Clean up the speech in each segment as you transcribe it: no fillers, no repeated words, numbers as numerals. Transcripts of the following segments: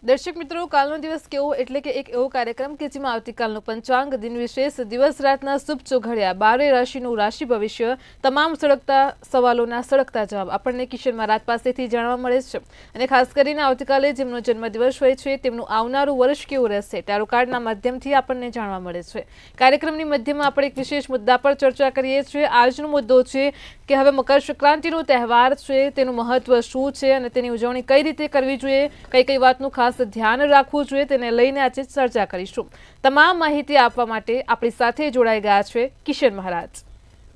દર્શક મિત્રો, કાલનો દિવસ કેવો એટલે કે એક એવો કાર્યક્રમ કે જેમાં આવતીકાલનો પંચાંગ દિન વિશેષ દિવસ રાતના શુભ ચોઘડિયા 12 રાશિનું રાશિ ભવિષ્ય તમામ સળગતા સવાલોના સળગતા જવાબ આપણને કિશન મહારાજ પાસેથી જાણવા મળે છે અને ખાસ કરીને આવતીકાલે જેમનો જન્મદિવસ હોય છે તેમનું આવનારું વર્ષ કેવું રહેશે ટેરો કાર્ડના માધ્યમથી આપણને જાણવા મળે છે। કાર્યક્રમની મધ્યમાં આપણે એક વિશેષ મુદ્દા પર ચર્ચા કરીએ છીએ। આજનો મુદ્દો છે કે હવે મકર સંક્રાંતિનો તહેવાર છે તેનું મહત્વ શું છે અને તેની ઉજવણી કઈ રીતે કરવી જોઈએ, કઈ કઈ વાતનું ખાસ ધ્યાન રાખવું જોઈએ તેને લઈને આજે ચર્ચા કરીશું। તમામ માહિતી આપવા માટે આપણી સાથે જોડાઈ ગયા છે કિશન મહારાજ।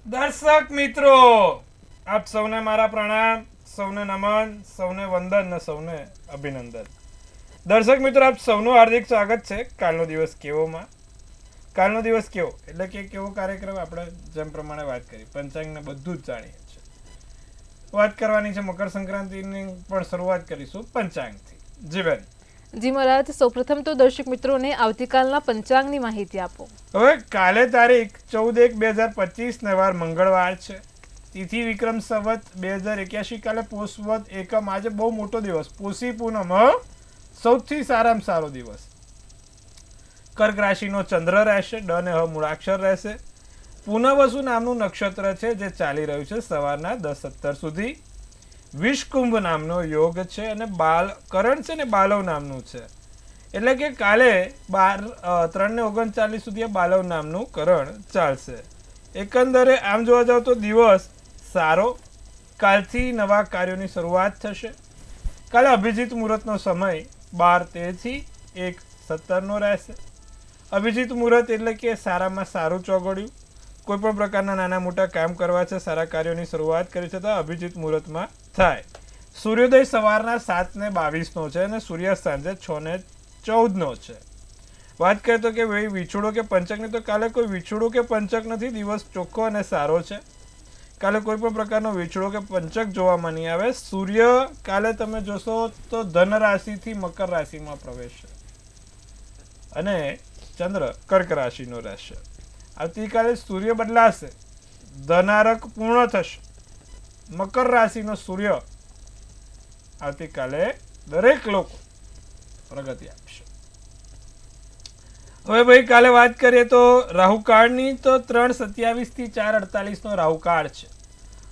દર્શક મિત્રો, આપ સૌને મારા પ્રણામ, સૌને નમન, સૌને વંદન ને સૌને અભિનંદન। દર્શક મિત્રો, આપ સૌનું હાર્દિક સ્વાગત છે કાલનો દિવસ કેવોમાં। કાલનો દિવસ કેવો એટલે કે કેવો કાર્યક્રમ આપણે જેમ પ્રમાણે વાત કરી પંચાંગને બધું જ જાણીએ છીએ। વાત કરવાની છે મકર સંક્રાંતિની પણ શરૂઆત કરીશું પંચાંગથી। જી બેન। જી મહારાજ, સૌપ્રથમ તો દર્શક મિત્રોને આવતીકાલના પંચાંગની માહિતી આપો। હવે કાલે તારીખ 14/1/2025 ને વાર મંગળવાર છે, તિથિ વિક્રમ સંવત 2081, કાલે પોષવદ એકમ। આજે બહુ મોટો દિવસ, પોષી પૂનમ સૌથી સારામાં સારો દિવસ। કર્ક રાશિનો ચંદ્ર રહેશે, ડ ને હ મૂળાક્ષર રહેશે। પૂનવસુ નામનું નક્ષત્ર છે જે ચાલી રહ્યું છે સવારના 10:17 સુધી। વિષકુંભ નામનો યોગ છે અને કરણ છે ને બાલવ નામનું છે, એટલે કે કાલે 3:39 સુધી બાલવ નામનું કરણ ચાલશે। એકંદરે આમ જોવા જાવ તો દિવસ સારો, કાલથી નવા કાર્યોની શરૂઆત થશે। કાલે અભિજીત મુહૂર્તનો સમય 12:13 થી 1:17 રહેશે। અભિજીત મુહૂર્ત એટલે કે સારામાં સારું ચોગડિયું, કોઈ પણ પ્રકારના નાના મોટા કામ કરવા છે, સારા કાર્યોની શરૂઆત કરી છે તો અભિજીત મુહૂર્તમાં થાય। સૂર્યોદય સવારના 7:22 છે અને સૂર્યાસ્ત સાંજે 6:14 છે। વાત કરીએ તો કે ભાઈ વિછોડો કે પંચકની, તો કાલે કોઈ વિછોડો કે પંચક નથી, દિવસ ચોખ્ખો અને સારો છે। કાલે કોઈ પણ પ્રકારનો વિછોડો કે પંચક જોવામાં નહીં આવે। સૂર્ય કાલે તમે જોશો તો ધન રાશિથી મકર રાશિમાં પ્રવેશશે અને ચંદ્ર કર્ક રાશિનો રહેશે। આવતીકાલે સૂર્ય બદલાશે, ધનારક પૂર્ણ થશે, મકર રાશિનો સૂર્ય આવતીકાલે દરેક લોકો પ્રગતિ આપશે। હવે ભાઈ કાલે વાત કરીએ તો રાહુકાળની, તો 3:27 થી 4:48 નો રાહુકાળ છે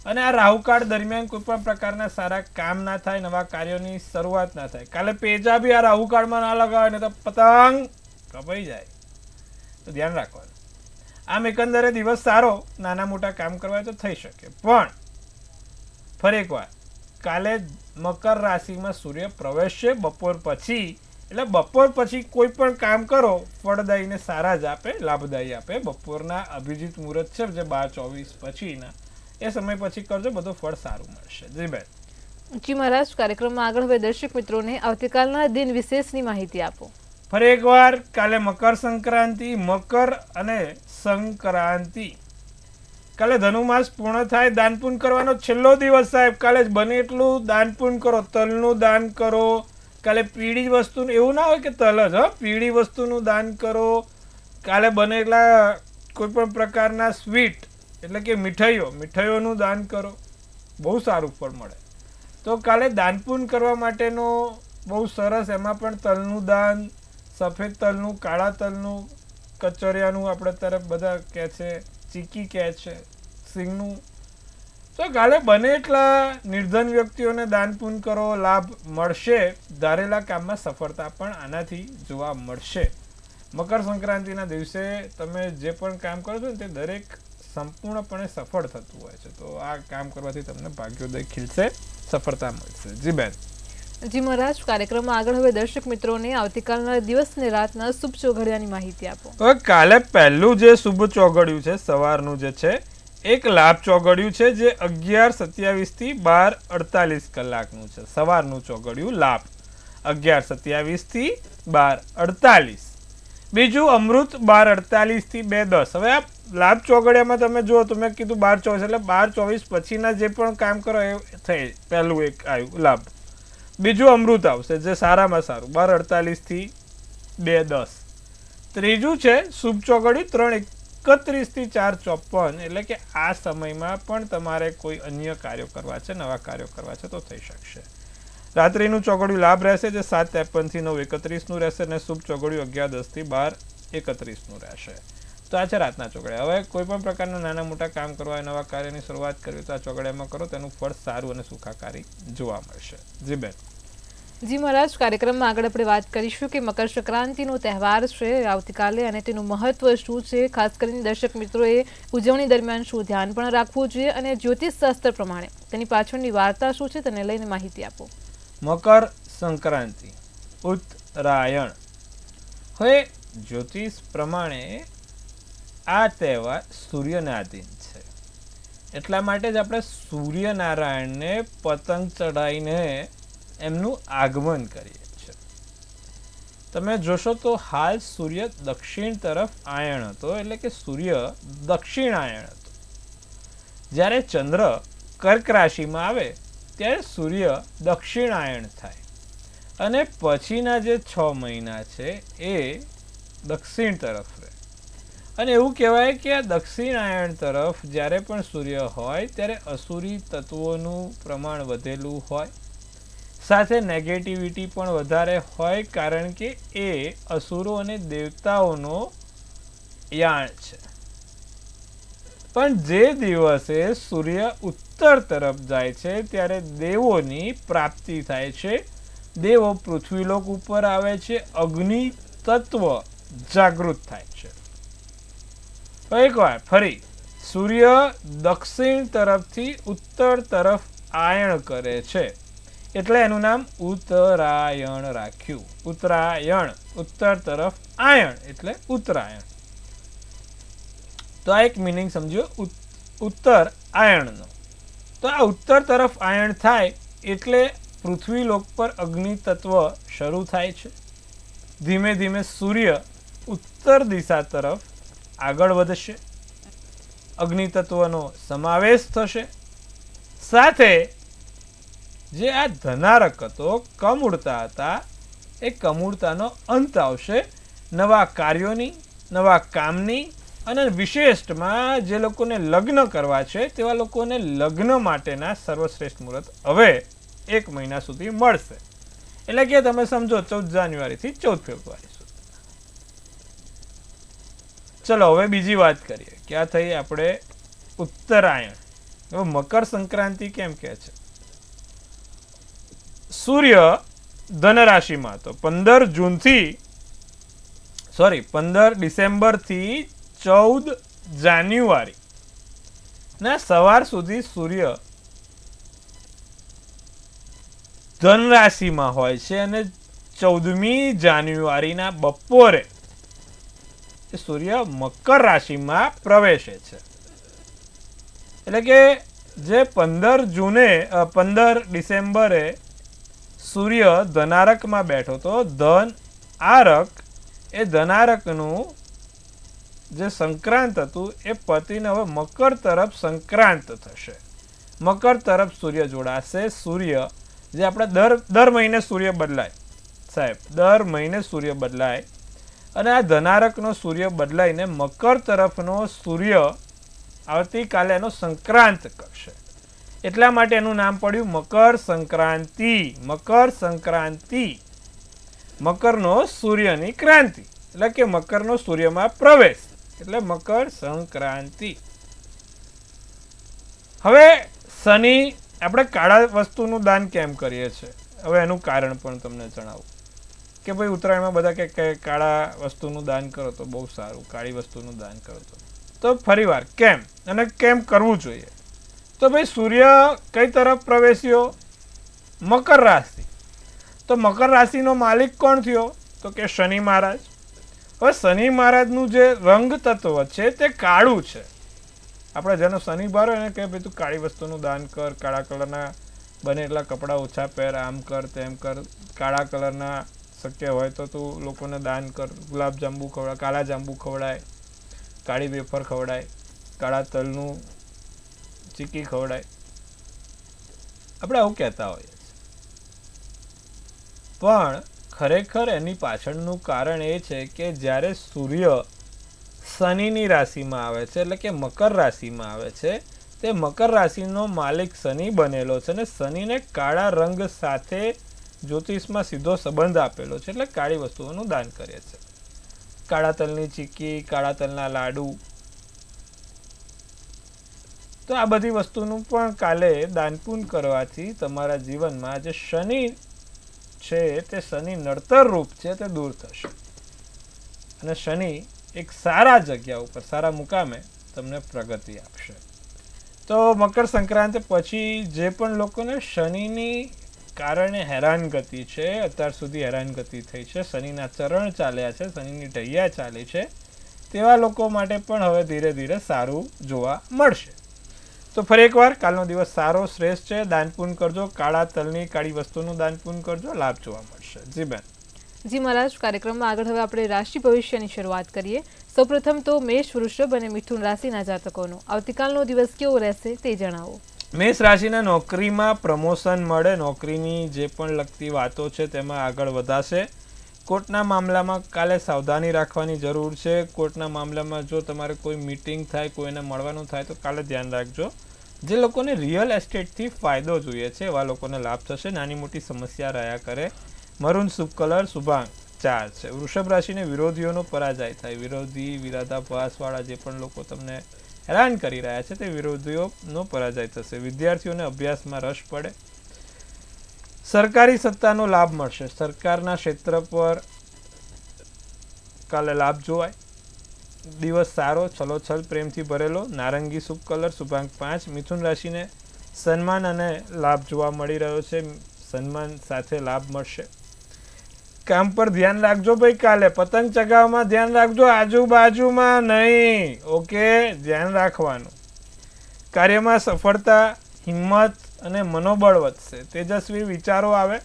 અને આ રાહુકાળ દરમિયાન કોઈ પણ પ્રકારના સારા કામ ના થાય, નવા કાર્યોની શરૂઆત ના થાય। કાલે પેજા બી આ રાહુકાળમાં ના લગાવે ને તો પતંગ કપાઈ જાય, તો ધ્યાન રાખવાનું। આમ એકંદરે દિવસ સારો, નાના મોટા કામ કરવા તો થઈ શકે, પણ ફરી એકવાર કાલે મકર રાશિમાં સૂર્ય પ્રવેશશે બપોર પછી, એટલે બપોર પછી કોઈ પણ કામ કરો ફળદાયી ને સારા જ આપે, લાભદાયી આપે। બપોરના અભિજીત મુહૂર્ત છે જે 12:24 પછીના એ સમય પછી કરજો, બધું ફળ સારું મળશે। જી બેન। જી મહારાજ, કાર્યક્રમમાં આગળ હવે દર્શક મિત્રોને આવતીકાલના દિન વિશેષની માહિતી આપો। ફરી એકવાર કાલે મકર સંક્રાંતિ, મકર અને સંક્રાંતિ, કાલે ધનુમાસ પૂર્ણ થાય, દાન પુણ્ય કરવાનો છેલ્લો દિવસ સાહેબ। કાલે જ બને એટલું દાન પુણ્ય કરો, તલનું દાન કરો। કાલે પીળી વસ્તુ, એવું ના હોય કે તલ જ, પીળી વસ્તુનું દાન કરો। કાલે બને એટલા કોઈ પણ પ્રકારના સ્વીટ એટલે કે મીઠાઈઓનું દાન કરો, બહુ સારું ફળ મળે। તો કાલે દાન પુણ્ય કરવા માટેનો બહુ સરસ, એમાં પણ તલનું દાન, સફેદ તલનું, કાળા તલનું, કચોરિયાનું આપણે તરફ બધા કહે છે, ચીકી કહે છે, સિંગનું। તો કાલે બને એટલા નિર્ધન વ્યક્તિઓને દાન પુણ્ય કરો, લાભ મળશે। ધારેલા કામમાં સફળતા પણ આનાથી જોવા મળશે। મકર સંક્રાંતિના દિવસે તમે જે પણ કામ કરો છો ને તે દરેક સંપૂર્ણપણે સફળ થતું હોય છે, તો આ કામ કરવાથી તમને ભાગ્યોદય ખીલશે, સફળતા મળશે। જી બેન। જી મહારાજ, કાર્યક્રમમાં આગળ હવે દર્શક મિત્રોને આવતીકાલના દિવસ ને રાતના શુભ ચોઘડિયાની માહિતી આપો। હવે કાલે પહેલું જે શુભ ચોઘડિયું છે સવારનું જે છે, એક લાભ ચોઘડિયું છે જે 11:27 થી 12:48 કલાકનું છે। સવારનું ચોઘડિયું લાભ 11:27 થી 12:48। બીજું અમૃત 12:48 થી 2:10। હવે આ લાભ ચોઘડિયામાં તમે જુઓ તો મેં કીધું 12:24 એટલે 12:24 પછીના જે પણ કામ કરો એ થઈ, પહેલું એક આવ્યું લાભ। બીજું અમૃત આવશે જે સારામાં સારું 12:48 થી 2:10। ત્રીજું છે શુભ ચોઘડિયું 3:31 થી 4:54, એટલે કે આ સમયમાં પણ તમારે કોઈ અન્ય કાર્યો કરવા છે, નવા કાર્યો કરવા છે તો થઈ શકશે। રાત્રિનું ચોઘડિયું લાભ રહેશે, જે 7:53 થી 9:31 રહેશે, અને શુભ ચોઘડિયું 11:10 થી 12:31 રહેશે. તો આ છે રાતના ચોઘડિયા. હવે કોઈ પણ પ્રકારના નાના મોટા કામ કરવા, નવા કાર્યની શરૂઆત કરવી તો આ ચોઘડિયામાં કરો, તેનું ફળ સારું અને સુખાકારી જોવા મળશે. જી બેન. જી મહારાજ, કાર્યક્રમમાં આગળ આપણે વાત કરીશું કે મકર સંક્રાંતિનો તહેવાર છે આવતીકાલે અને તેનું મહત્વ શું છે, ખાસ કરીને દર્શક મિત્રોએ ઉજવણી દરમિયાન શું ધ્યાન પણ રાખવું જોઈએ અને જ્યોતિષ શાસ્ત્ર પ્રમાણે તેની પાછળની વાર્તા શું છે તેને લઈને માહિતી આપો. મકર સંક્રાંતિ, ઉત્તરાયણ. હવે જ્યોતિષ પ્રમાણે આ તહેવાર સૂર્યને આધીન છે, એટલા માટે જ આપણે સૂર્યનારાયણને પતંગ ચડાવીને એમનું આગમન કરીએ છીએ. તમે જોશો તો હાલ સૂર્ય દક્ષિણ તરફ આયણ હતો, એટલે કે સૂર્ય દક્ષિણ આયણ હતો. જ્યારે ચંદ્ર કર્ક રાશિમાં આવે ત્યારે સૂર્ય દક્ષિણ આયણ થાય અને પછીના જે 6 મહિના છે એ દક્ષિણ તરફ રહે. અને એવું કહેવાય કે આ દક્ષિણ આયણ તરફ જ્યારે પણ સૂર્ય હોય ત્યારે અસુરી તત્વોનું પ્રમાણ વધેલું હોય, સાથે નેગેટિવિટી પણ વધારે હોય, કારણ કે એ અસુરો અને દેવતાઓનો યાણ છે. પણ જે દિવસે સૂર્ય ઉત્તર તરફ જાય છે ત્યારે દેવોની પ્રાપ્તિ થાય છે, દેવો પૃથ્વીલોક ઉપર આવે છે, અગ્નિ તત્વ જાગૃત થાય છે. એકવાર ફરી સૂર્ય દક્ષિણ તરફથી ઉત્તર તરફ આયણ કરે છે એટલે એનું નામ ઉત્તરાયણ રાખ્યું. ઉત્તરાયણ, ઉત્તર તરફ આયણ એટલે ઉત્તરાયણ. તો આ એક મિનિંગ સમજો ઉત્તર આયણનો. તો આ ઉત્તર તરફ આયણ થાય એટલે પૃથ્વી લોક પર અગ્નિ તત્વ શરૂ થાય છે. ધીમે ધીમે સૂર્ય ઉત્તર દિશા તરફ આગળ વધશે, અગ્નિ તત્વનો સમાવેશ થશે, સાથે જે આ ધનારક હતો, કમૂળતા હતા, એ કમૂળતાનો અંત આવશે. નવા કાર્યોની, નવા કામની અને વિશેષમાં જે લોકોને લગ્ન કરવા છે તેવા લોકોને લગ્ન માટેના સર્વશ્રેષ્ઠ મુહૂર્ત હવે 1 મહિના સુધી મળશે. એટલે કે તમે સમજો 14 જાન્યુઆરીથી 14 ફેબ્રુઆરી સુધી. ચલો હવે બીજી વાત કરીએ કે આ થઈ આપણે ઉત્તરાયણ. હવે મકર સંક્રાંતિ કેમ કહે છે? સૂર્ય ધન રાશિમાં હતો 15 ડિસેમ્બર થી 14 જાન્યુઆરી ના સવાર સુધી સૂર્ય ધન રાશિમાં હોય છે અને 14મી જાન્યુઆરીના બપોરે સૂર્ય મકર રાશિમાં પ્રવેશે છે. એટલે કે જે 15 ડિસેમ્બરે સૂર્ય ધનારકમાં બેઠો હતો, ધન આરક, એ ધનારકનું જે સંક્રાંત હતું એ પતિને હવે મકર તરફ સંક્રાંત થશે. મકર તરફ સૂર્ય જોડાશે. સૂર્ય જે આપણે દર મહિને સૂર્ય બદલાય સાહેબ, દર મહિને સૂર્ય બદલાય અને આ ધનારકનો સૂર્ય બદલાઈને મકર તરફનો સૂર્ય આવતીકાલે એનો સંક્રાંત કરશે. એટલા માટે એનું નામ પડ્યું મકર સંક્રાંતિ. મકર સંક્રાંતિ, મકરનો સૂર્યની ક્રાંતિ, એટલે કે મકરનો સૂર્યમાં પ્રવેશ, એટલે મકર સંક્રાંતિ. હવે શનિ, આપણે કાળા વસ્તુનું દાન કેમ કરીએ છીએ? હવે એનું કારણ પણ તમને જણાવું કે ભાઈ ઉત્તરાયણમાં બધા કે કાળા વસ્તુનું દાન કરો તો બહુ સારું, કાળી વસ્તુનું દાન કરો તો ફરીવાર કેમ અને કેમ કરવું જોઈએ? તો ભાઈ સૂર્ય કઈ તરફ પ્રવેશ્યો? મકર રાશિ. તો મકર રાશિનો માલિક કોણ થયો? તો કે શનિ મહારાજ. હવે શનિ મહારાજનું જે રંગ તત્વ છે તે કાળું છે. આપણે જેનો શનિ બારો એને કહે ભાઈ તું કાળી વસ્તુનું દાન કર, કાળા કલરના બને એટલા કપડાં ઓછા પહેર, આમ કર તેમ કર, કાળા કલરના શક્ય હોય તો તું લોકોને દાન કર, ગુલાબ જાંબુ ખવડાય, કાળા જાંબુ ખવડાય, કાળી વેફર ખવડાય, કાળા તલનું ચીકી ખવડાય. આપણે આવું કહેતા હોઈએ છીએ, પણ ખરેખર એની પાછળનું કારણ એ છે કે જ્યારે સૂર્ય શનિની રાશિમાં આવે છે, એટલે કે મકર રાશિમાં આવે છે, તે મકર રાશિનો માલિક શનિ બનેલો છે અને શનિને કાળા રંગ સાથે જ્યોતિષમાં સીધો સંબંધ આપેલો છે, એટલે કાળી વસ્તુઓનું દાન કરે છે. કાળા તલની ચીક્કી, કાળા તલના લાડુ, તો આ બધી વસ્તુનું પણ કાલે દાનપૂન કરવાથી તમારા જીવનમાં જે શનિ છે તે શનિ નડતર રૂપ છે તે દૂર થશે અને શનિ એક સારા જગ્યા ઉપર સારા મુકામે તમને પ્રગતિ આપશે. તો મકર સંક્રાંતિ પછી જે પણ લોકોને શનિની કારણે હેરાનગતિ છે, અત્યાર સુધી હેરાનગતિ થઈ છે, શનિના ચરણ ચાલ્યા છે, શનિની ઢૈયા ચાલી છે, તેવા લોકો માટે પણ હવે ધીરે ધીરે સારું જોવા મળશે. તો ફરી એકવાર કાલનો દિવસ સારો શ્રેષ્ઠ છે. દાનપૂન કરજો, કાળા તલની કાળી વસ્તુનું દાનપૂન કરજો, લાભ જોવા મળશે. જી બેન. જી મહારાજ, કાર્યક્રમમાં આગળ હવે આપણે રાશિ ભવિષ્યની શરૂઆત કરીએ. સૌપ્રથમ તો મેષ, વૃષભ અને મિથુન રાશિના જાતકોનો આવતીકાલનો દિવસ કેવો રહેશે તે જણાવો. મેષ રાશિના નોકરીમાં પ્રમોશન મળે, નોકરીની જે પણ લગતી વાતો છે તેમાં આગળ વધાશે. કોર્ટના મામલામાં કાલે સાવધાની રાખવાની જરૂર છે. કોર્ટના મામલામાં જો તમારે કોઈ મીટિંગ થાય, કોઈને મળવાનું થાય તો કાલે ધ્યાન રાખજો. જે લોકોને રિયલ એસ્ટેટથી ફાયદો જોઈએ છે એવા લોકોને લાભ થશે. નાની મોટી સમસ્યા રહ્યા કરે. મરૂન શુભ કલર, શુભાંક 4 છે. વૃષભ રાશિને વિરોધીઓનો પરાજય થાય. વિરોધી, વિરોધાભાસવાળા જે પણ લોકો તમને હેરાન કરી રહ્યા છે તે વિરોધીઓનો પરાજય થશે. વિદ્યાર્થીઓને અભ્યાસમાં રસ પડે. સરકારી સત્તાનો લાભ મળશે. સરકારના ક્ષેત્ર પર કાલે લાભ જોવાય. દિવસ સારો, છલોછલ પ્રેમથી ભરેલો. નારંગી શુભ કલર, શુભાંક 5. મિથુન રાશિને સન્માન અને લાભ જોવા મળી રહ્યો છે. સન્માન સાથે લાભ મળશે. કામ પર ધ્યાન રાખજો ભાઈ. કાલે પતંગ ચગાવવામાં ધ્યાન રાખજો, આજુબાજુમાં નહીં. ઓકે, ધ્યાન રાખવાનું. કાર્યમાં સફળતા, હિંમત અને મનોબળ વધશે. તેજસ્વી વિચારો આવે.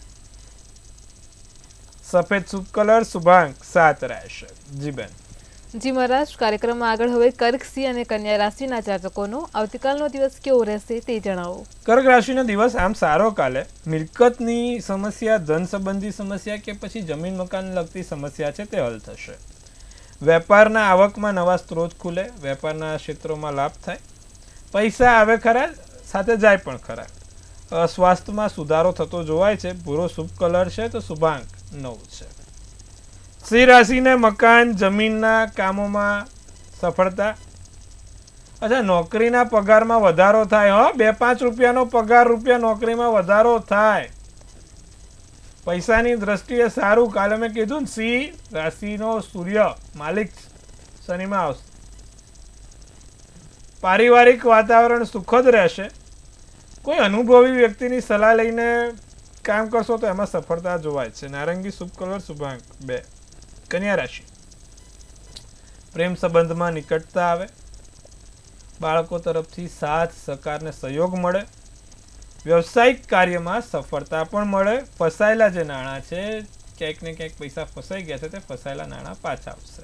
સફેદ શુભ કલર, શુભાંક 7 રહેશે. જી બેન. જી મહારાજ, કાર્યક્રમમાં આગળ હવે કર્ક, સિંહ અને કન્યા રાશિના જાતકોનો આવતીકાલનો દિવસ કેવો રહેશે તે જણાવો. કર્ક રાશિનો દિવસ આમ સારો. કાલે મિલકતની સમસ્યા, ધન સંબંધી સમસ્યા કે પછી જમીન મકાન લગતી સમસ્યા છે તે હલ થશે. વેપારના આવકમાં નવા સ્ત્રોત ખુલે. વેપારના ક્ષેત્રોમાં લાભ થાય. પૈસા આવે ખરા, સાથે જાય પણ ખરા. સ્વાસ્થ્યમાં સુધારો થતો જોવાય છે. ભૂરો શુભ કલર છે તો શુભાંક 9 છે. સિંહ રાશિને મકાન, જમીનના કામોમાં સફળતા. અચ્છા, નોકરીના પગારમાં વધારો થાય. 2-5 રૂપિયાનો પગાર નોકરીમાં વધારો થાય. પૈસાની દ્રષ્ટિએ સારું. કાલે મેં કીધું ને, સિંહ રાશિનો સૂર્ય માલિક શનિમાં આવશે. પારિવારિક વાતાવરણ સુખદ રહેશે. કોઈ અનુભવી વ્યક્તિની સલાહ લઈને કામ કરશો તો એમાં સફળતા જોવાય છે. નારંગી શુભ કલર, શુભાંક 2. કન્યા રાશિ, પ્રેમ સંબંધમાં નિકટતા આવે. બાળકો તરફથી સાથ સહકારને સહયોગ મળે. વ્યવસાયિક કાર્યમાં સફળતા પણ મળે. ફસાયેલા જે નાણાં છે, ક્યાંક ને ક્યાંક પૈસા ફસાઈ ગયા છે, તે ફસાયેલા નાણાં પાછા આવશે.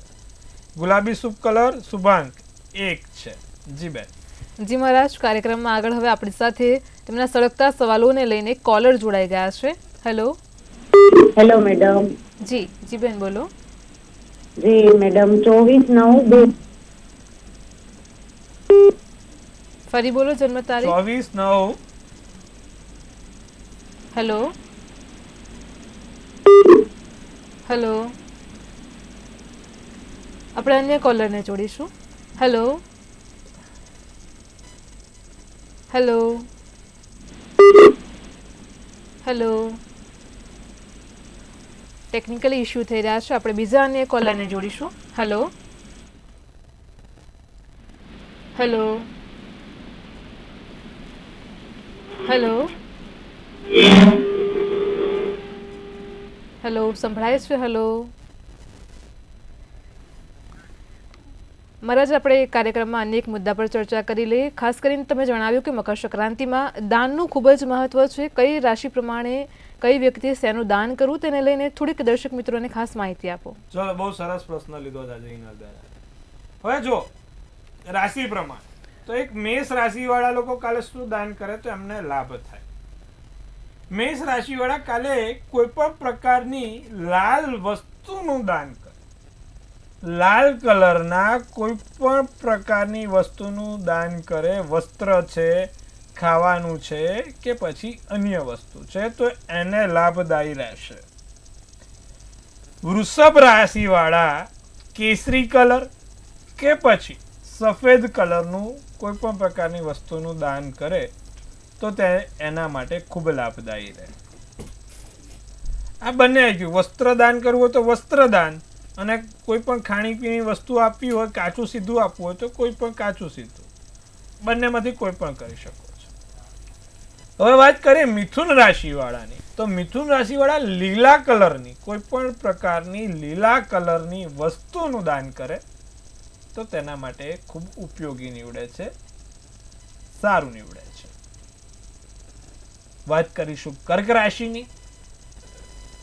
ગુલાબી શુભ કલર, શુભાંક 1 છે. જી બેન. જી મહારાજ, કાર્યક્રમમાં આગળ હવે આપણી સાથે તેમના સળગતા સવાલોને લઈને કોલર જોડાઈ ગયા છે. હેલો. Hello madam. જી જી બેન, બોલો. જી મેડમ, 24/9/2. ફરી બોલો જન્મ તારીખ. 24/9. Hello hello. આપણે અન્ય કોલરને જોડીશું. Hello hello hello. Technically issue થઈ રહ્યા છે. આપણે બીજા અન્ય કોલરને જોડીશું. Hello hello hello hello. સંભળાય છે? હેલો. મહારાજ, આપણે કાર્યક્રમમાં અનેક મુદ્દા પર ચર્ચા કરી લઈએ. ખાસ કરીને તમે જણાવ્યું કે મકર સંક્રાંતિમાં દાનનું ખૂબ જ મહત્વ છે. કઈ રાશિ પ્રમાણે કઈ વ્યક્તિએ શેનું દાન કરવું તેને લઈને થોડીક દર્શક મિત્રોને ખાસ માહિતી આપો. ચલો, બહુ સરસ પ્રશ્ન લીધો છે. હવે જો રાશિ પ્રમાણે તો એક મેષ રાશિ વાળા લોકો કાલે શું દાન કરે તો એમને લાભ થાય. મેષ રાશિ વાળા કાલે કોઈ પણ પ્રકારની લાલ વસ્તુનું દાન કરે. લાલ કલરના કોઈ પણ પ્રકારની વસ્તુનું દાન કરે, વસ્ત્ર છે, ખાવાનું છે કે પછી અન્ય વસ્તુ છે, તો એને લાભદાયી રહેશે. વૃષભ રાશિવાળા કેસરી કલર કે પછી સફેદ કલરનું કોઈ પણ પ્રકારની વસ્તુનું દાન કરે તો તે એના માટે ખૂબ લાભદાયી રહે. આ બંને આવી ગયું. વસ્ત્રદાન કરવું હોય તો વસ્ત્રદાન, અને કોઈ પણ ખાણીપીણી વસ્તુ આપવી હોય, કાચું સીધું આપવું હોય તો કોઈ પણ કાચું સીધું, બંનેમાંથી કોઈ પણ કરી શકો છો. હવે વાત કરીએ મિથુન રાશિવાળાની, તો મિથુન રાશિવાળા લીલા કલરની કોઈ પણ પ્રકારની લીલા કલરની વસ્તુનું દાન કરે તો તેના માટે ખૂબ ઉપયોગી નીવડે છે, સારું નીવડે છે. વાત કરીશું કર્ક રાશિની,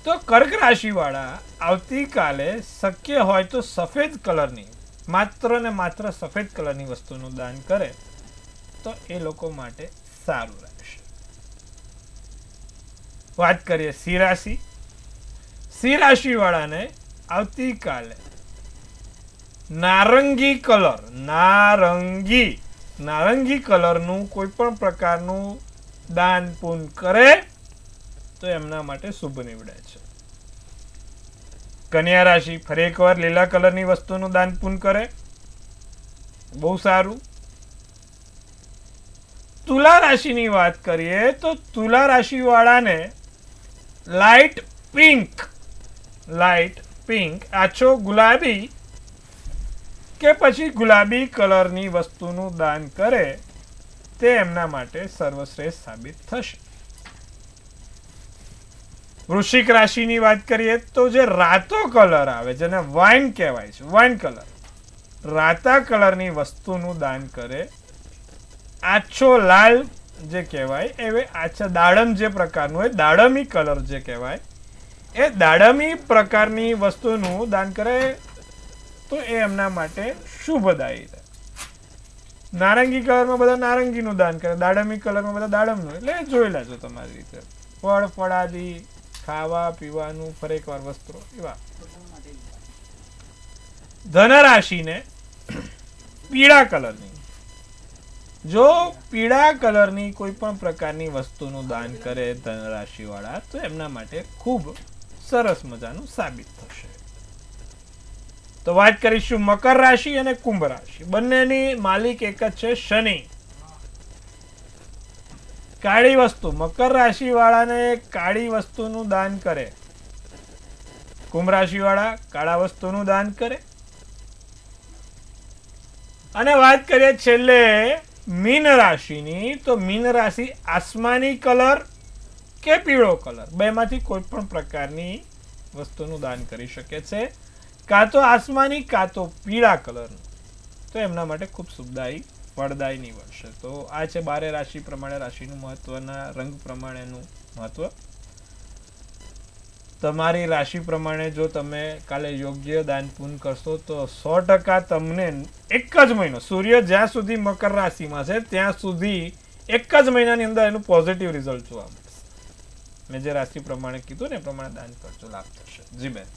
તો કર્ક રાશિવાળા આવતીકાલે શક્ય હોય તો સફેદ કલરની, માત્ર ને માત્ર સફેદ કલરની વસ્તુનું દાન કરે તો એ લોકો માટે સારું રહેશે. વાત કરીએ સિંહ રાશિ. સિંહ રાશિવાળાને આવતીકાલે નારંગી કલરનું કોઈ પણ પ્રકારનું દાન પૂન કરે તો એમના માટે શુભ નીવડે છે. કન્યા રાશિ ફરી એકવાર લીલા કલરની વસ્તુનું દાન પૂન કરે, બહુ સારું. તુલા રાશિની વાત કરીએ તો તુલા રાશિવાળાને લાઇટ પિંક આછો ગુલાબી કે પછી ગુલાબી કલરની વસ્તુનું દાન કરે તે એમના માટે સર્વશ્રેષ્ઠ સાબિત થશે. વૃશ્ચિક રાશિની વાત કરીએ તો જે રાતો કલર આવે, જેને વાઇન કહેવાય છે, વાઇન કલર, રાતા કલરની વસ્તુનું દાન કરે, આછો લાલ જે કહેવાય, એ આછા દાડમ જે પ્રકારનું હોય, દાડમી કલર જે કહેવાય, એ દાડમી પ્રકારની વસ્તુનું દાન કરે તો એ એમના માટે શુભદાયી રહે. નારંગી કલરમાં બધા નારંગીનું દાન કરે, દાડમી કલરમાં બધા દાડમનું, એટલે જોઈ લેજો તમારી રીતે. ફળ ફળાદી, ખાવા પીવાનું, ફરેકવાર વસ્ત્રો, એવા. ધનરાશિને પીળા કલરની, જો પીળા કલરની કોઈ પણ પ્રકારની વસ્તુનું દાન કરે ધનરાશિ વાળા તો એમના માટે ખૂબ સરસ મજાનું સાબિત થશે. તો વાત કરીશું મકર રાશિ અને કુંભ રાશિ. બંનેની માલિક એક જ છે, શનિ. કાળી વસ્તુ, મકર રાશિ વાળાને કાળી વસ્તુનું દાન કરે, કુંભ રાશિ વાળા કાળા વસ્તુનું દાન કરે. અને વાત કરીએ છેલ્લે મીન રાશિની, તો મીન રાશિ આસમાની કલર કે પીળો કલર, બેમાંથી કોઈ પણ પ્રકારની વસ્તુનું દાન કરી શકે છે, કાં તો આસમાની કાં તો પીળા કલરનું, તો એમના માટે ખૂબ શુભદાયી ફળદાયી નીવડશે. તો આ છે 12 રાશિ પ્રમાણે રાશિનું મહત્વના રંગ પ્રમાણેનું મહત્વ. તમારી રાશિ પ્રમાણે જો તમે કાલે યોગ્ય દાન પૂન કરશો તો 100% તમને એક જ મહિનો, સૂર્ય જ્યાં સુધી મકર રાશિમાં છે ત્યાં સુધી એક જ મહિનાની અંદર એનું પોઝિટિવ રિઝલ્ટ જોવા મળશે. મેં જે રાશિ પ્રમાણે કીધું ને એ પ્રમાણે દાન કરજો, લાભ થશે. જી બેન.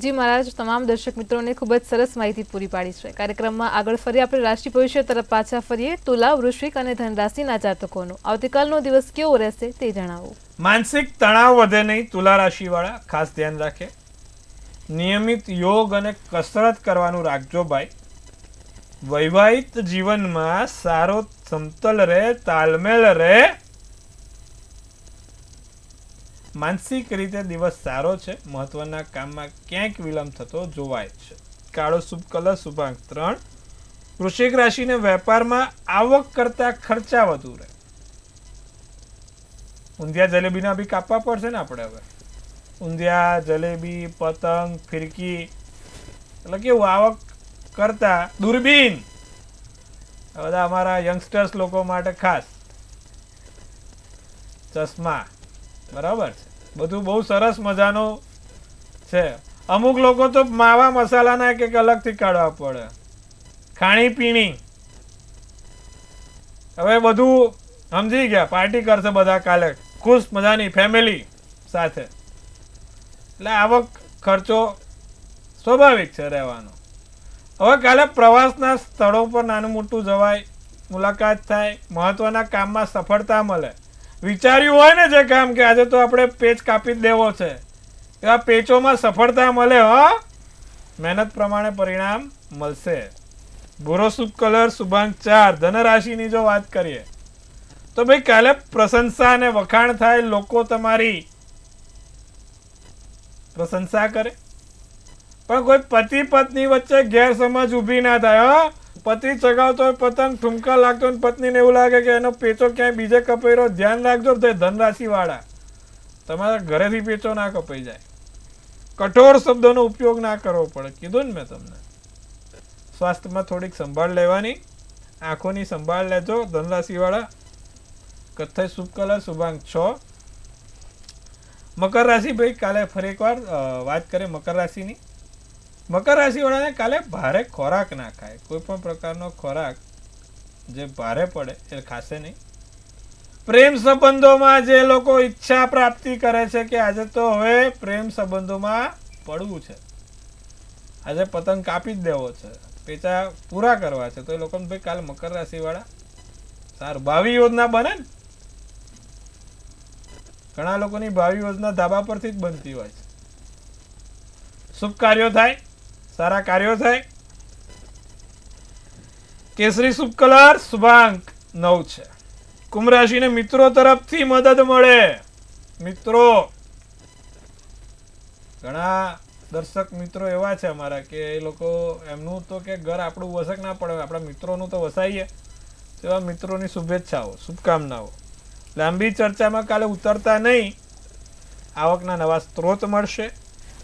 જી મહારાજ, તમામ દર્શક મિત્રોને ખૂબ જ સરસ માહિતી પૂરી પાડી છે. કાર્યક્રમમાં આગળ ફરી આપણે રાશિ ભવિષ્ય તરફ પાછા ફરીએ. તુલા, વૃશ્ચિક અને ધન રાશિના જાતકોનો આવતીકાલનો દિવસ કેવો રહેશે તે જણાવો. માનસિક તણાવ વધે નહીં. તુલા રાશિ વાળા ખાસ ધ્યાન રાખે. નિયમિત યોગ અને કસરત કરવાનું રાખજો ભાઈ. વૈવાહિક જીવનમાં સારો સમતલ રહે, તાલમેલ રહે. માનસિક રીતે દિવસ સારો છે. મહત્વના કામમાં ક્યાંક વિલંબ થતો જોવાય છે. કાળો શુભ કલર, શુભાંક 3. વૃશ્ચિક રાશિને વેપારમાં આવક કરતા ખર્ચા વધુ રહે. ઊંધિયા જલેબીના બી કાપવા પડશે ને આપણે હવે. ઊંધિયા, જલેબી, પતંગ, ફિરકી, એટલે કેવું આવક કરતા દૂરબીન, બધા અમારા યંગસ્ટર્સ લોકો માટે ખાસ ચશ્મા, બરાબર છે, બધું બહુ સરસ મજાનું છે. અમુક લોકો તો માવા મસાલાના એક અલગથી કાઢવા પડે. ખાણીપીણી, હવે બધું સમજી ગયા, પાર્ટી કરશે બધા કાલે ખુશ મજાની ફેમિલી સાથે, એટલે આવક ખર્ચો સ્વાભાવિક છે રહેવાનો. હવે કાલે પ્રવાસના સ્થળો પર નાનું મોટું જવાય, મુલાકાત થાય, મહત્વના કામમાં સફળતા મળે. વિચાર્યું હોય ને જે કામ કે આજે તો આપણે પેચ કાપી જ દેવો છે, એવા પેચોમાં સફળતા મળે. મહેનત પ્રમાણે પરિણામ મળશે. ભૂરો શુભ કલર શુભાંક 4. ધનરાશિની જો વાત કરીએ તો ભાઈ કાલે પ્રશંસા અને વખાણ થાય, લોકો તમારી પ્રશંસા કરે. પણ કોઈ પતિ પત્ની વચ્ચે ગેરસમજ ઊભી ના થાય. પતિ ચગાવતો હોય પતંગ, ઠુમકા લાગતો હોય, પત્નીને એવું લાગે કે એનો પેચો ક્યાંય બીજે કપાઈ રહ્યો, ધ્યાન રાખજો. ધનરાશિ વાળા તમારા ઘરેથી પેચો ના કપાઈ જાય. કઠોર શબ્દોનો ઉપયોગ ના કરવો પડે, કીધું ને મેં તમને. સ્વાસ્થ્યમાં થોડીક સંભાળ લેવાની, આંખોની સંભાળ લેજો ધનરાશિ વાળા. કથ્થઈ શુભ કલર શુભાંક 6. મકર રાશિ ભાઈ કાલે ફરી એકવાર વાત કરીએ મકર રાશિની. મકર રાશિ વાળાને કાલે ભારે ખોરાક ના ખાય. કોઈ પણ પ્રકારનો ખોરાક જે ભારે પડે એ ખાશે નહીં. પ્રેમ સંબંધોમાં જે લોકો ઈચ્છા પ્રાપ્તિ કરે છે કે આજે તો હવે પ્રેમ સંબંધોમાં પડવું છે, આજે પતંગ કાપી જ દેવો છે, પેચા પૂરા કરવા છે, તો એ લોકોને ભાઈ કાલે મકર રાશિ વાળા સારું ભાવિ યોજના બને ને. ઘણા લોકોની ભાવિ યોજના ધાબા પરથી જ બનતી હોય છે. શુભ કાર્યો થાય, સારા કાર્યો થાય. કેસરી શુભ કલર શુભાંક 9 છે. કુંભ રાશિને મિત્રો તરફથી મદદ મળે. મિત્રો, ઘણા દર્શક મિત્રો એવા છે અમારા કે એ લોકો એમનું તો કે ઘર આપણું વસક ના પડે, આપણા મિત્રોનું તો વસાઈએ. તેવા મિત્રોની શુભેચ્છાઓ, શુભકામનાઓ. લાંબી ચર્ચામાં કાલે ઉતરતા નહીં. આવકના નવા સ્ત્રોત મળશે.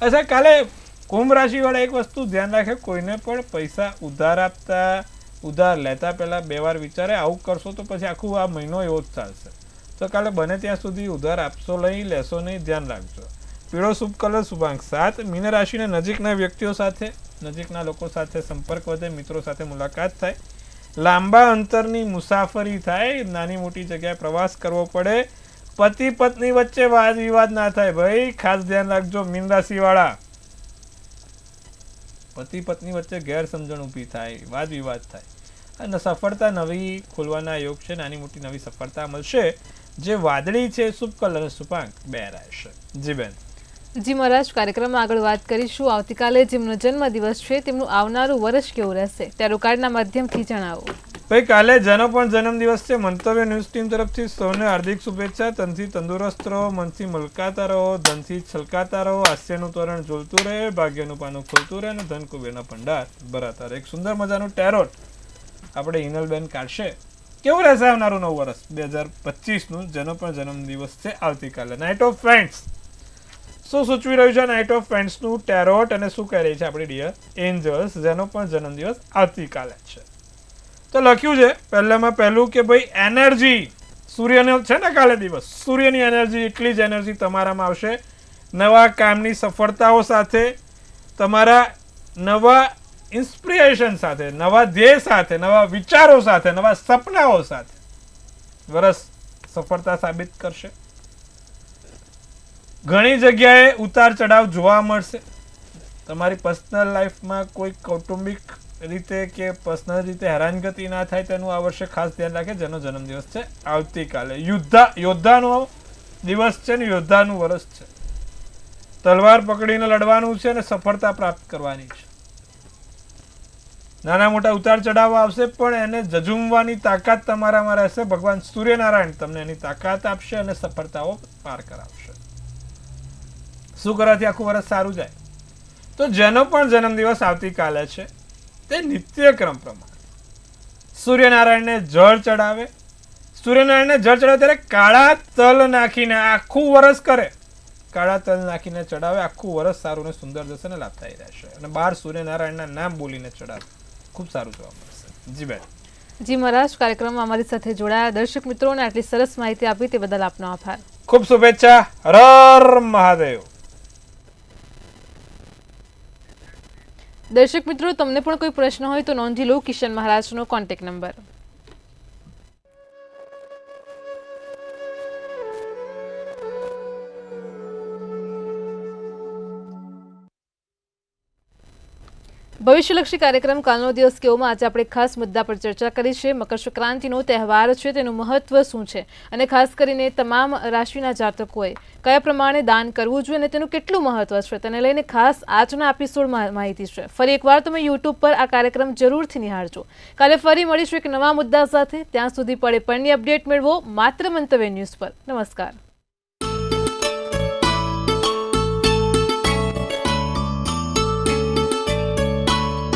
અચ્છા, કાલે કુંભ રાશિ વાળા એક વસ્તુ ધ્યાન રાખે, કોઈને પણ પૈસા ઉધાર આપતા, ઉધાર લેતા પહેલા 2 વાર વિચારે. આવું કરશો તો પછી આખું આ મહિનો એવો જ ચાલશે. તો કાલે બને ત્યાં સુધી ઉધાર આપશો નહીં, લેશો નહીં, ધ્યાન રાખજો. પીળો શુભ કલર શુભાંક 7. મીન રાશિને નજીકના વ્યક્તિઓ સાથે, નજીકના લોકો સાથે સંપર્ક વધે, મિત્રો સાથે મુલાકાત થાય, લાંબા અંતરની મુસાફરી થાય, નાની મોટી જગ્યાએ પ્રવાસ કરવો પડે. પતિ પત્ની વચ્ચે વાદ વિવાદ ના થાય ભાઈ, ખાસ ધ્યાન રાખજો મીન રાશિ વાળા. પતિ પત્ની વચ્ચે ગેરસમજણ ઊભી થાય, વાદ વિવાદ થાય અને સફળતા નવી ખોલવાના યોગ છે. નાની મોટી નવી સફળતા મળશે. જે વાદળી છે શુભ કલર શુભાંક 2 રહેશે. જી બેન. જી મહારાજ, કાર્યક્રમમાં આગળ વાત કરીશું. આવતીકાલે જેમનો જન્મદિવસ છે તેમનું આવનારું વર્ષ કેવું રહેશે, ત્યારે કાર્ડના માધ્યમથી જણાવો. ભાઈ કાલે જેનો પણ જન્મદિવસ છે, મંતવ્ય ન્યૂઝ ટીમ તરફથી સૌને હાર્દિક શુભેચ્છા. તનથી તંદુરસ્ત રહો, મનથી મલકાતા રહો, ધનથી છલકાતા રહો, હાસ્યનું તોરણ ઝૂલતું રહે, ભાગ્યનું પાનું ખુલતું રહે અને ધન કુબેરના ભંડાર ભરાતા રહે. એક સુંદર મજાનું ટેરોટ આપણે હિનલબેન કાઢશે. કેવું રહેશે આવનારું નવું વર્ષ 2025નું, જેનો પણ જન્મદિવસ છે આવતીકાલે. નાઇટ ઓફ ફ્રેન્ડ્સ શું સૂચવી રહ્યું છે? નાઇટ ઓફ ફ્રેન્ડ્સનું ટેરોટ અને શું કહે રહી છે આપણી ડિયર એન્જલ્સ, જેનો પણ જન્મદિવસ આવતીકાલે છે. તો લખ્યું છે પહેલામાં પહેલું કે ભાઈ એનર્જી, સૂર્યનો છે ને કાલે દિવસ, સૂર્યની એનર્જી, એટલી જ એનર્જી તમારામાં આવશે. નવા કામની સફળતાઓ સાથે, તમારા નવા ઇન્સ્પિરેશન સાથે, નવા ધ્યેય સાથે, નવા વિચારો સાથે, નવા સપનાઓ સાથે વર્ષ સફળતા સાબિત કરશે. ઘણી જગ્યાએ ઉતાર ચઢાવ જોવા મળશે. તમારી પર્સનલ લાઈફમાં કોઈ કૌટુંબિક રીતે કે પર્સનલ રીતે હેરાનગતિ ના થાય તેનું આ વર્ષે ખાસ ધ્યાન રાખે. જેનો જન્મદિવસ છે આવતીકાલે. યોદ્ધાનો દિવસ છે ને, યોદ્ધાનું વર્ષ છે. તલવાર પકડીને લડવાનું છે અને સફળતા પ્રાપ્ત કરવાની છે. નાના મોટા ઉતાર ચઢાવ આવશે પણ એને જજુમવાની તાકાત તમારામાં રહેશે. ભગવાન સૂર્યનારાયણ તમને એની તાકાત આપશે અને સફળતાઓ પાર કરાવશે. શું કરવાથી આખું વર્ષ સારું જાય? તો જેનો પણ જન્મદિવસ આવતીકાલે છે તે નિત્યક્રમ પ્રમાણે સૂર્યનારાયણને જળ ચડાવે. સૂર્યનારાયણને જળ ચડાવે ત્યારે કાળા તલ નાખીને આખું વર્ષ કરે. કાળા તલ નાખીને ચડાવે, આખું વર્ષ સારું ને સુંદર જશે ને લાભદાયી રહેશે. અને 12 સૂર્યનારાયણના નામ બોલીને ચડાવે, ખૂબ સારું જોવા મળશે. જી બેન. જી મહારાજ, કાર્યક્રમમાં અમારી સાથે જોડાયા દર્શક મિત્રોને આટલી સરસ માહિતી આપી તે બદલ આપનો આભાર. ખૂબ શુભેચ્છા. હર મહાદેવ. દર્શક મિત્રો, તમને પણ કોઈ પ્રશ્ન હોય તો નોંધી લો કિશન મહારાજનો કોન્ટેક્ટ નંબર. ભવિષ્યલક્ષી કાર્યક્રમ કાલનો દિવસ કેવોમાં આજે આપણે ખાસ મુદ્દા પર ચર્ચા કરી છે. મકર સંક્રાંતિનો તહેવાર છે, તેનું મહત્વ શું છે અને ખાસ કરીને તમામ રાશિના જાતકોએ કયા પ્રમાણે દાન કરવું જોઈએ અને તેનું કેટલું મહત્વ છે તેને લઈને ખાસ આજના એપિસોડમાં માહિતી છે. ફરી એકવાર તમે યુટ્યુબ પર આ કાર્યક્રમ જરૂરથી નિહાળજો. કાલે ફરી મળીશું એક નવા મુદ્દા સાથે. ત્યાં સુધી પડે પણની અપડેટ મેળવો માત્ર મંતવ્ય ન્યૂઝ પર. નમસ્કાર.